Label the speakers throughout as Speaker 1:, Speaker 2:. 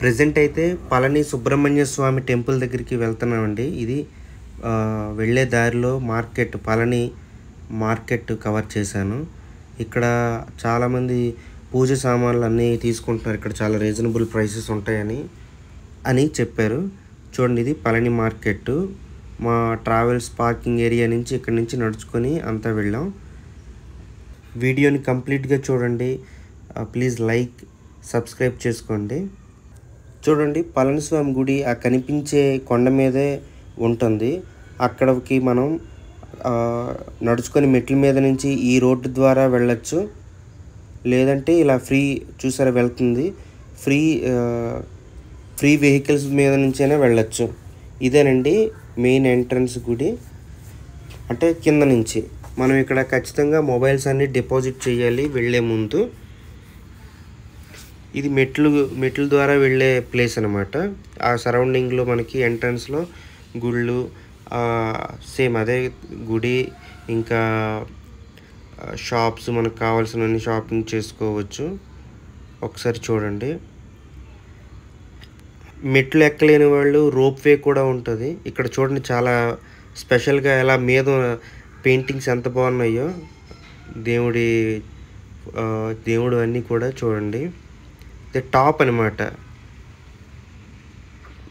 Speaker 1: Present అయితే పళని సుబ్రహ్మణ్య స్వామి temple దగ్గరికి వెళ్తున్నామండి. ఇది వెళ్ళే దారిలో మార్కెట్ పళని మార్కెట్ కవర్ చేశాను. ఇక్కడ చాలామంది పూజ సామాన్లు అన్నీ తీసుకుంటున్నారు. ఇక్కడ చాలా రీజనబుల్ ప్రైసెస్ ఉంటాయని చెప్పారు. చూడండి, ఇది పళని మార్కెట్. మా ట్రావెల్స్ పార్కింగ్ ఏరియా నుంచి ఇక్కడి నుంచి నడుచుకొని అంతా వెళ్ళాం. వీడియోని కంప్లీట్గా చూడండి. ప్లీజ్ లైక్, సబ్స్క్రైబ్ చేసుకోండి. చూడండి, పళనిస్వామి గుడి ఆ కనిపించే కొండ మీదే ఉంటుంది. అక్కడికి మనం నడుచుకొని మెట్ల మీద నుంచి ఈ రోడ్డు ద్వారా వెళ్ళచ్చు. లేదంటే ఇలా చూసారా వెళ్తుంది, ఫ్రీ వెహికల్స్ మీద నుంచైనా వెళ్ళచ్చు. ఇదేనండి మెయిన్ ఎంట్రన్స్ గుడి. అంటే కింద నుంచి మనం ఇక్కడ ఖచ్చితంగా మొబైల్స్ అన్నీ డిపాజిట్ చేయాలి వెళ్ళే ముందు. ఇది మెట్ల ద్వారా వెళ్ళే ప్లేస్ అనమాట. ఆ సరౌండింగ్లో మనకి ఎంట్రన్స్లో గుళ్ళు, సేమ్ అదే గుడి, ఇంకా షాప్స్, మనకు కావాల్సినవన్నీ షాపింగ్ చేసుకోవచ్చు. ఒకసారి చూడండి. మెట్లు ఎక్కలేని వాళ్ళు రోప్ వే కూడా ఉంటుంది. ఇక్కడ చూడండి, చాలా స్పెషల్గా ఎలా మీద పెయింటింగ్స్ ఎంత బాగున్నాయో. దేవుడు అన్నీ కూడా చూడండి. ఇది టాప్ అనమాట.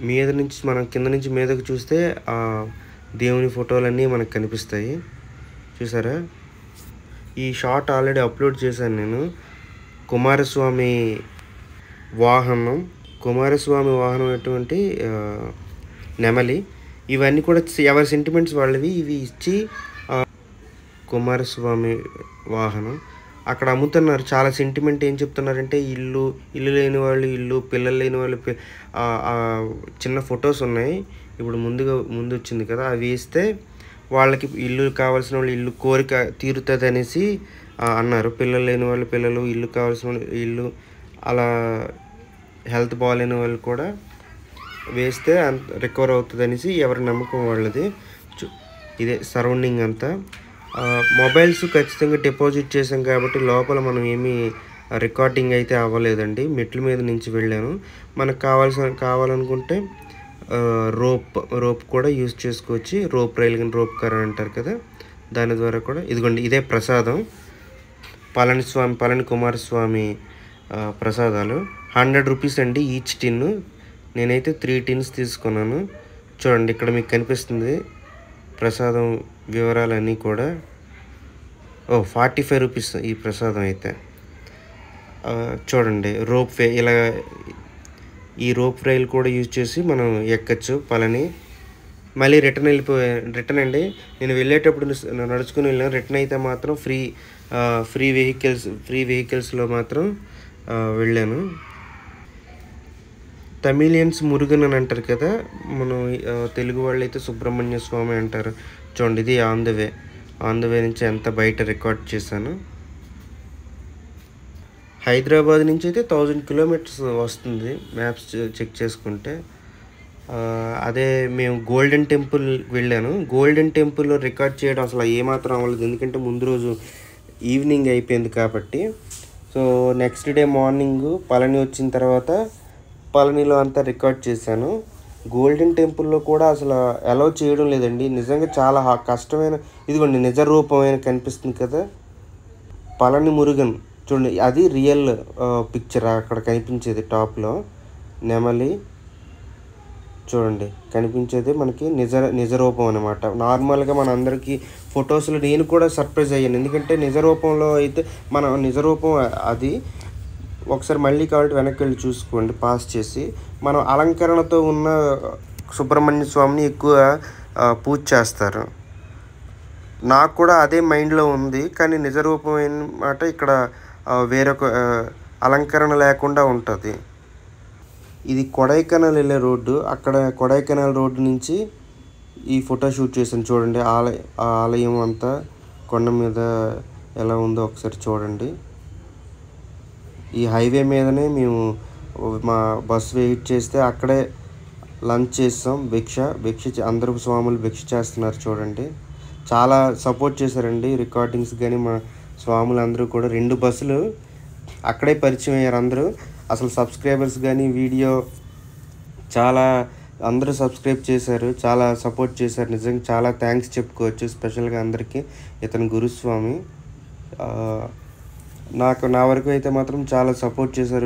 Speaker 1: మీద నుంచి మనం కింద నుంచి మీదకు చూస్తే ఆ దేవుని ఫోటోలన్నీ మనకు కనిపిస్తాయి. చూసారా, ఈ షార్ట్ ఆల్రెడీ అప్లోడ్ చేశాను నేను. కుమారస్వామి వాహనం అటువంటి నెమలి. ఇవన్నీ కూడా ఎవరి సెంటిమెంట్స్ వాళ్ళవి. ఇవి ఇచ్చి కుమారస్వామి వాహనం అక్కడ అమ్ముతున్నారు. చాలా సెంటిమెంట్ ఏం చెప్తున్నారంటే, ఇల్లు లేని వాళ్ళు ఇల్లు, పిల్లలు లేని వాళ్ళు చిన్న ఫొటోస్ ఉన్నాయి. ఇప్పుడు ముందు వచ్చింది కదా, అవి వేస్తే వాళ్ళకి ఇల్లు కావాల్సిన వాళ్ళు ఇల్లు కోరిక తీరుతుంది అనేసి అన్నారు. పిల్లలు లేని వాళ్ళు పిల్లలు, ఇల్లు కావాల్సిన వాళ్ళు ఇల్లు, అలా హెల్త్ బాగాలేని వాళ్ళు కూడా వేస్తే రికవర్ అవుతుంది అనేసి ఎవరి నమ్మకం వాళ్ళది. ఇదే సరౌండింగ్ అంతా. మొబైల్స్ ఖచ్చితంగా డిపాజిట్ చేసాం కాబట్టి లోపల మనం ఏమీ రికార్డింగ్ అయితే అవ్వలేదండి. మెట్ల మీద నుంచి వెళ్ళాను. మనకు కావాలనుకుంటే రోప్ కూడా యూజ్ చేసుకోవచ్చు. రోప్ రైల్ కానీ రోప్ కార్ అంటారు కదా, దాని ద్వారా కూడా. ఇదిగోండి, ఇదే ప్రసాదం. పళని కుమారస్వామి ప్రసాదాలు 100 రూపీస్ అండి ఈచ్ టిన్. నేనైతే 3 టిన్స్ తీసుకున్నాను. చూడండి, ఇక్కడ మీకు కనిపిస్తుంది ప్రసాదం వివరాలన్నీ కూడా. 45 రూపీస్ ఈ ప్రసాదం అయితే. చూడండి, రోప్ వే, ఇలా ఈ రోప్ రైల్ కూడా యూజ్ చేసి మనం ఎక్కచ్చు పళని. మళ్ళీ రిటర్న్ అండి. నేను వెళ్ళేటప్పుడు నడుచుకుని వెళ్ళాను. రిటర్న్ అయితే మాత్రం ఫ్రీ వెహికల్స్లో మాత్రం వెళ్ళాను. తమిళియన్స్ మురుగన్ అని అంటారు కదా, మనం తెలుగు వాళ్ళు అయితే సుబ్రహ్మణ్య స్వామి అంటారు. చూడండి, ఇది ఆన్ ద వే నుంచి ఎంత బయట రికార్డ్ చేశాను. హైదరాబాద్ నుంచి అయితే 1000 కిలోమీటర్స్ వస్తుంది మ్యాప్స్ చెక్ చేసుకుంటే. అదే మేము గోల్డెన్ టెంపుల్ వెళ్ళాను. గోల్డెన్ టెంపుల్లో రికార్డ్ చేయడం అసలు ఏమాత్రం అవ్వలేదు, ఎందుకంటే ముందు రోజు ఈవినింగ్ అయిపోయింది కాబట్టి. So next day morning Palani వచ్చిన తర్వాత పళనిలో అంతా రికార్డ్ చేశాను. గోల్డెన్ టెంపుల్లో కూడా అసలు అలౌ చేయడం లేదండి. నిజంగా చాలా కష్టమైన. ఇదిగోండి, నిజ రూపమైన కనిపిస్తుంది కదా పళని మురుగన్. చూడండి, అది రియల్ పిక్చర్. అక్కడ కనిపించేది టాప్లో నెమలి. చూడండి, కనిపించేది మనకి నిజ రూపం అనమాట. నార్మల్గా మన అందరికీ ఫొటోస్లో నేను కూడా సర్ప్రైజ్ అయ్యాను, ఎందుకంటే నిజ రూపంలో అయితే మన నిజ రూపం అది. ఒకసారి మళ్ళీ కాబట్టి వెనక్కి వెళ్ళి చూసుకోండి, పాస్ చేసి. మనం అలంకరణతో ఉన్న సుబ్రహ్మణ్య స్వామిని ఎక్కువ పూజ చేస్తారు. నాకు కూడా అదే మైండ్లో ఉంది, కానీ నిజ రూపమైన మాట ఇక్కడ వేరొక అలంకరణ లేకుండా ఉంటుంది. ఇది కొడైకెనాల్ వెళ్ళే రోడ్డు. అక్కడ కొడైకెనాల్ రోడ్డు నుంచి ఈ ఫోటో షూట్ చేశాను. చూడండి, ఆలయం అంతా కొండ మీద ఎలా ఉందో ఒకసారి చూడండి. ఈ హైవే మీదనే మేము మా బస్సు వెయిట్ చేస్తే అక్కడే లంచ్ చేస్తాం. అందరూ స్వాములు భిక్ష చేస్తున్నారు. చూడండి, చాలా సపోర్ట్ చేశారండి రికార్డింగ్స్ కానీ. మా స్వాములు అందరూ కూడా 2 బస్సులు అక్కడే పరిచయం అయ్యారు అందరూ. అసలు సబ్స్క్రైబర్స్ కానీ వీడియో చాలా అందరూ సబ్స్క్రైబ్ చేశారు, చాలా సపోర్ట్ చేశారు. నిజంగా చాలా థ్యాంక్స్ చెప్పుకోవచ్చు స్పెషల్గా అందరికీ. ఇతను గురుస్వామి. నా వరకు అయితే మాత్రం చాలా సపోర్ట్ చేశారు.